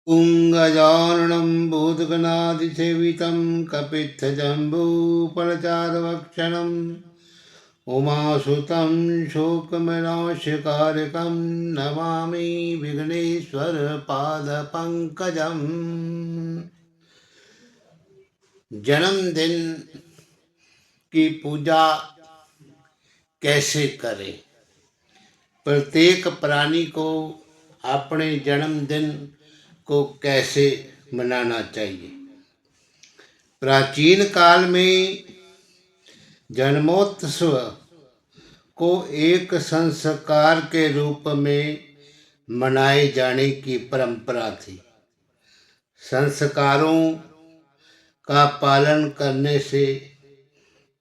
पुङ्गजाननं भूतगणादिसेवितं कपित्थजम्बूफलचारुभक्षणम् उमासुतं शोकविनाशकारकं नमामि विघ्नेश्वरपादपङ्कजम्। जन्मदिन की पूजा कैसे करें? प्रत्येक प्राणी को अपने जन्मदिन को कैसे मनाना चाहिए? प्राचीन काल में जन्मोत्सव को एक संस्कार के रूप में मनाए जाने की परंपरा थी। संस्कारों का पालन करने से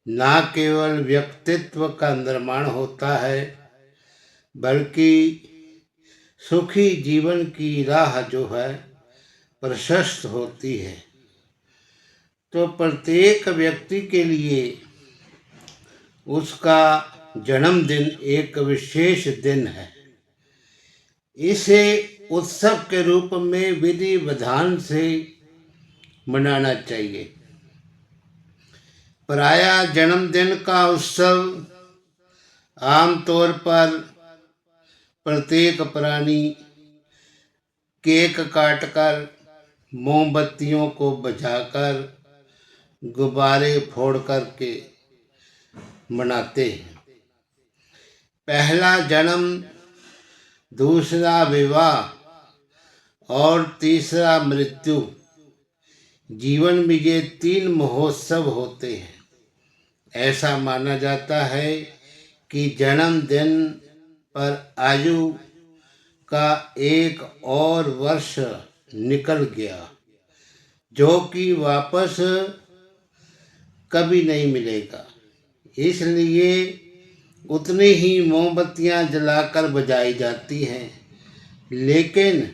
न केवल व्यक्तित्व का निर्माण होता है, बल्कि सुखी जीवन की राह जो है प्रशस्त होती है। तो प्रत्येक व्यक्ति के लिए उसका जन्मदिन एक विशेष दिन है। इसे उत्सव के रूप में विधि विधान से मनाना चाहिए। प्रायः जन्मदिन का उत्सव आमतौर पर प्रत्येक प्राणी केक काटकर, मोमबत्तियों को बुझाकर, गुब्बारे फोड़ करके मनाते हैं। पहला जन्म, दूसरा विवाह और तीसरा मृत्यु, जीवन में ये 3 महोत्सव होते हैं। ऐसा माना जाता है कि जन्मदिन पर आयु का एक और वर्ष निकल गया, जो कि वापस कभी नहीं मिलेगा। इसलिए उतनी ही मोमबत्तियां जलाकर बजाई जाती हैं। लेकिन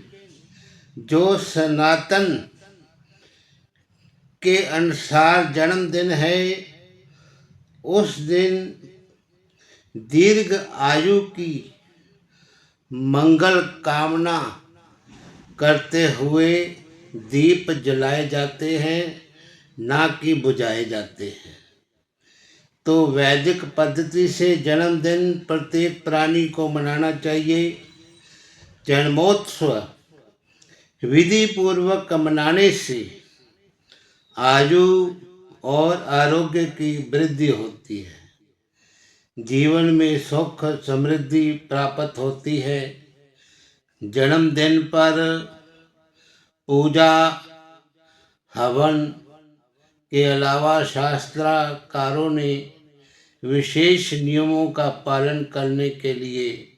जो सनातन के अनुसार जन्मदिन है, उस दिन दीर्घ आयु की मंगल कामना करते हुए दीप जलाए जाते हैं, ना कि बुझाए जाते हैं। तो वैदिक पद्धति से जन्मदिन प्रत्येक प्राणी को मनाना चाहिए। जन्मोत्सव विधि पूर्वक मनाने से आयु और आरोग्य की वृद्धि होती है, जीवन में सुख समृद्धि प्राप्त होती है। जन्मदिन पर पूजा हवन के अलावा शास्त्रकारों ने विशेष नियमों का पालन करने के लिए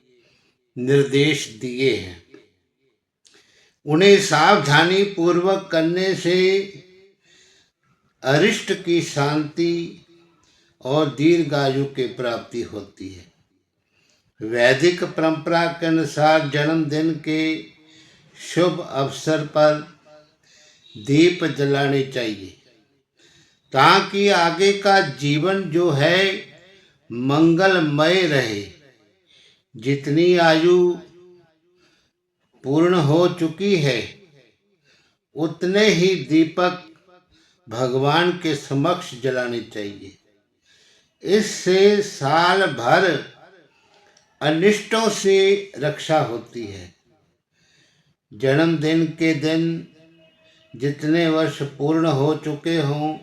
निर्देश दिए हैं। उन्हें सावधानी पूर्वक करने से अरिष्ट की शांति और दीर्घायु की प्राप्ति होती है। वैदिक परंपरा के अनुसार जन्मदिन के शुभ अवसर पर दीप जलाने चाहिए, ताकि आगे का जीवन जो है मंगलमय रहे। जितनी आयु पूर्ण हो चुकी है, उतने ही दीपक भगवान के समक्ष जलाने चाहिए। इससे साल भर अनिष्टों से रक्षा होती है। जन्मदिन के दिन जितने वर्ष पूर्ण हो चुके हों,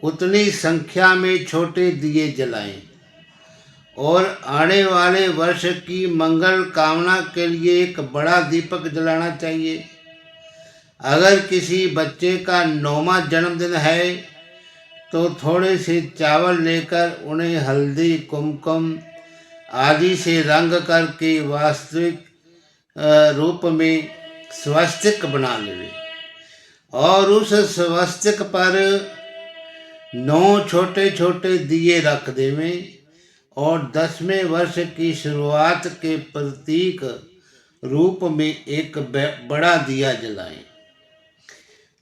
उतनी संख्या में छोटे दिए जलाएं और आने वाले वर्ष की मंगल कामना के लिए एक बड़ा दीपक जलाना चाहिए। अगर किसी बच्चे का 9वां जन्मदिन है, तो थोड़े से चावल लेकर उन्हें हल्दी, कुमकुम आदि से रंग करके वास्तविक रूप में स्वस्तिक बना लेवे और उस स्वस्तिक पर 9 छोटे छोटे दिए रख देवें और 10वें वर्ष की शुरुआत के प्रतीक रूप में एक बड़ा दिया जलाएं।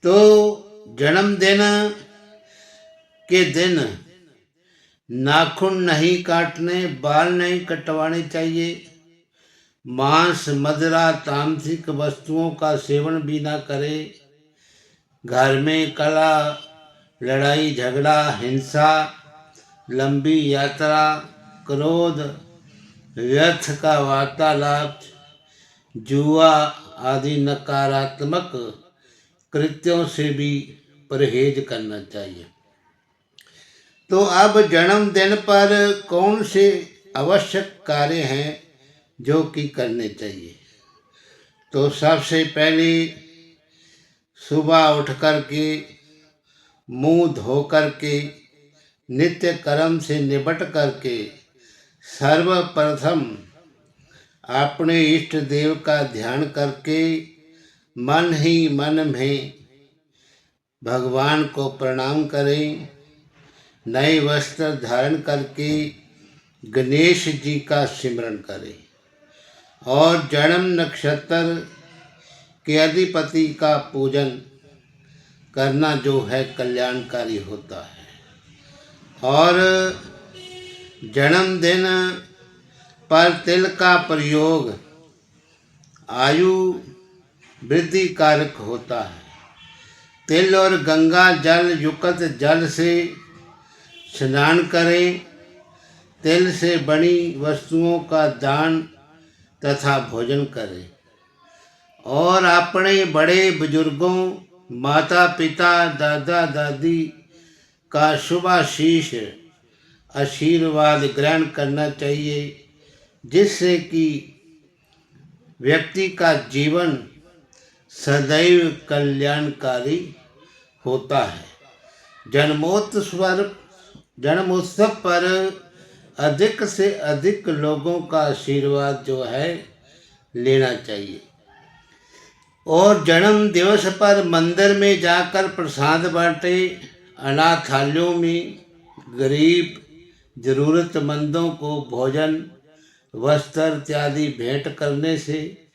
तो जन्मदिन के दिन नाखून नहीं काटने, बाल नहीं कटवाने चाहिए, मांस मदिरा तामसिक वस्तुओं का सेवन भी ना करे, घर में कला लड़ाई झगड़ा हिंसा लंबी यात्रा क्रोध व्यर्थ का वार्तालाप जुआ आदि नकारात्मक कृत्यों से भी परहेज करना चाहिए। तो अब जन्मदिन पर कौन से आवश्यक कार्य हैं जो कि करने चाहिए? तो सबसे पहले सुबह उठ कर के मुंह धो कर के नित्य कर्म से निपट करके सर्वप्रथम अपने इष्ट देव का ध्यान करके मन ही मन में भगवान को प्रणाम करें। नए वस्त्र धारण करके गणेश जी का सिमरन करें और जन्म नक्षत्र के अधिपति का पूजन करना जो है कल्याणकारी होता है। और जन्मदिन पर तिल का प्रयोग आयु वृद्धि कारक होता है। तिल और गंगा जल युक्त जल से स्नान करें। तिल से बनी वस्तुओं का दान तथा भोजन करें और अपने बड़े बुजुर्गों माता पिता दादा दादी का शुभाशीष आशीर्वाद ग्रहण करना चाहिए, जिससे कि व्यक्ति का जीवन सदैव कल्याणकारी होता है। जन्मोत्सव पर अधिक से अधिक लोगों का आशीर्वाद जो है लेना चाहिए और जन्म दिवस पर मंदिर में जाकर प्रसाद बांटे। अनाथालयों में गरीब जरूरतमंदों को भोजन वस्त्र इत्यादि भेंट करने से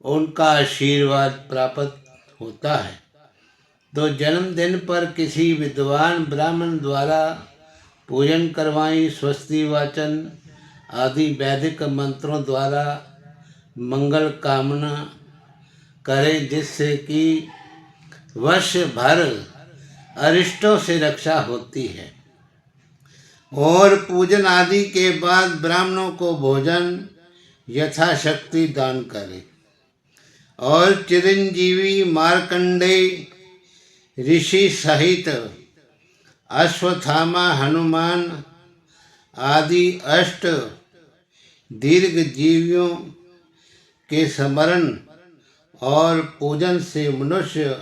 उनका आशीर्वाद प्राप्त होता है। तो जन्मदिन पर किसी विद्वान ब्राह्मण द्वारा पूजन करवाएं। स्वस्ति वाचन आदि वैदिक मंत्रों द्वारा मंगल कामना करें, जिससे कि वर्ष भर अरिष्टों से रक्षा होती है। और पूजन आदि के बाद ब्राह्मणों को भोजन यथाशक्ति दान करें। और चिरंजीवी मार्कंडेय ऋषि सहित अश्वत्थामा हनुमान आदि अष्ट दीर्घजीवियों के स्मरण और पूजन से मनुष्य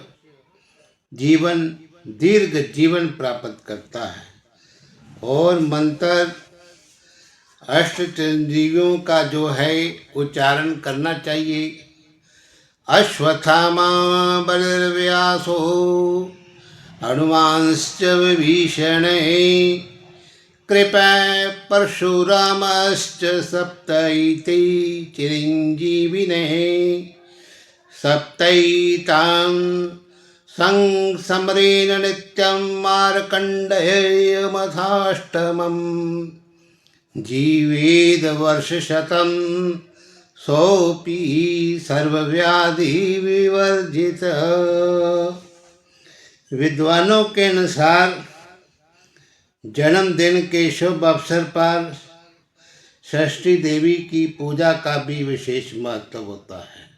दीर्घ जीवन प्राप्त करता है। और मंत्र अष्ट चिरंजीवियों का जो है उच्चारण करना चाहिए। अश्वत्थामा बलिर्व्यासो हनुमांश्च विभीषण कृपा परशुरामश्च सप्तैते चिरंजीविने सप्तैतां संसमरेण नित्यं मार्कण्डेयमथाष्टमं जीवेद वर्षशतं सोऽपि सर्वव्याधि विवर्जित। विद्वानों के अनुसार जन्मदिन के शुभ अवसर पर षष्ठी देवी की पूजा का भी विशेष महत्व होता है।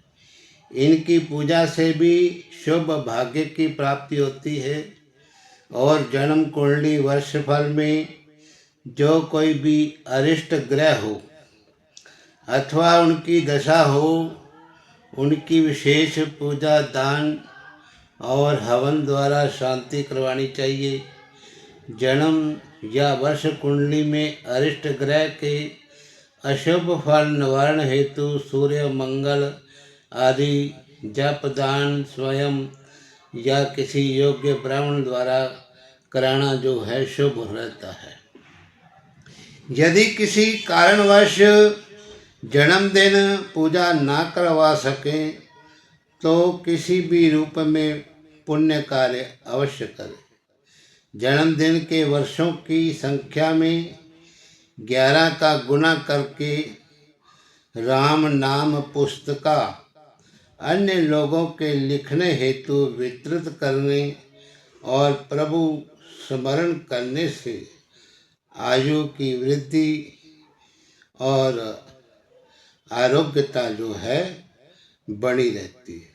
इनकी पूजा से भी शुभ भाग्य की प्राप्ति होती है और जन्म कुंडली वर्षफल में जो कोई भी अरिष्ट ग्रह हो अथवा उनकी दशा हो, उनकी विशेष पूजा दान और हवन द्वारा शांति करवानी चाहिए। जन्म या वर्ष कुंडली में अरिष्ट ग्रह के अशुभ फल निवारण हेतु सूर्य मंगल आदि जप दान स्वयं या किसी योग्य ब्राह्मण द्वारा कराना जो है शुभ रहता है। यदि किसी कारणवश जन्मदिन पूजा ना करवा सकें तो किसी भी रूप में पुण्य कार्य अवश्य करें। जन्मदिन के वर्षों की संख्या में 11 का गुणा करके राम नाम पुस्तिका अन्य लोगों के लिखने हेतु वितरित करने और प्रभु स्मरण करने से आयु की वृद्धि और आरोग्यता जो है बनी रहती है।